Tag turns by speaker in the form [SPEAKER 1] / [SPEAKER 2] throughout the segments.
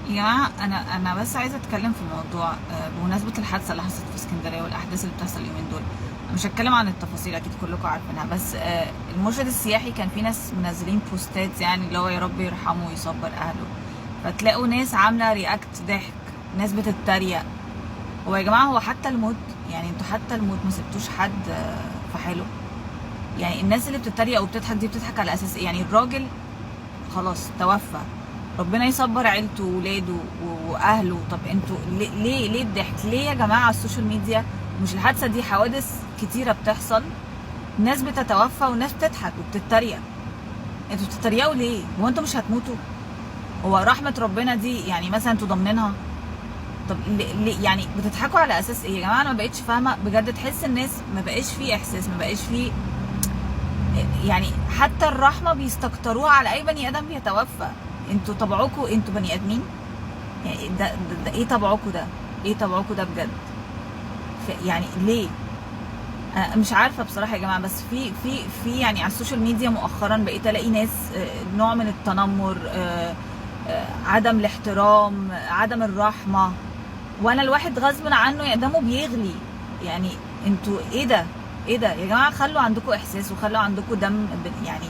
[SPEAKER 1] يا جماعة أنا بس عايزة أتكلم في الموضوع بمناسبة الحادثة اللي حصلت في اسكندرية والأحداث اللي بتحصل اليومين دول. مش هتكلم عن التفاصيل، أكيد كلكم عارفينها، بس المرشد السياحي كان في ناس منزلين بوستات، يعني اللي هو يا رب يرحمه ويصبر أهله، فتلاقوا ناس عاملة رياكت ضحك، ناس بتتريق. هو يا جماعة هو حتى الموت، يعني انتوا حتى الموت ما سبتوش حد في حاله. يعني الناس اللي بتتريق وبتضحك دي بتضحك على أساس إيه؟ يعني الراجل خلاص توفى، ربنا يصبر عيلته وولاده واهله. طب انتوا ليه الضحك؟ ليه يا جماعه على السوشيال ميديا؟ مش الحادثه دي حوادث كتيره بتحصل، ناس بتتوفى وناس بتضحك وبتتريق. انتوا بتتريقوا ليه؟ هو انتوا مش هتموتوا؟ هو رحمه ربنا دي يعني مثلا انتوا ضامنينها؟ طب ليه يعني بتضحكوا على اساس ايه يا جماعه؟ انا ما بقتش فاهمه بجد. تحس الناس ما بقاش فيه احساس، ما بقاش فيه يعني حتى الرحمه بيستكتروها على اي بني ادم بيتوفى. انتوا طبعكم انتوا بني ادمين؟ يعني ده ايه طبعكم ده؟ ايه طبعكم ده بجد؟ يعني ليه؟ انا مش عارفه بصراحه يا جماعه. بس في يعني على السوشيال ميديا مؤخرا بقيت الاقي ناس نوع من التنمر، عدم الاحترام، عدم الرحمه، وانا الواحد غصب عنه يعني دمه بيغلي. يعني انتوا ايه ده؟ ايه ده يا جماعه؟ خلوا عندكم احساس وخلوا عندكم دم، يعني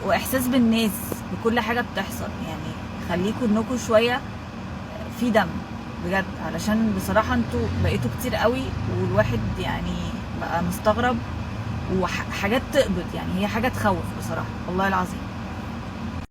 [SPEAKER 1] واحساس بالناس بكل حاجه بتحصل. يعني خليكم انكم شويه في دم بجد، علشان بصراحه انتوا بقيتوا كتير قوي، والواحد يعني بقى مستغرب، وحاجات تقبض. يعني هي حاجه تخوف بصراحه والله العظيم.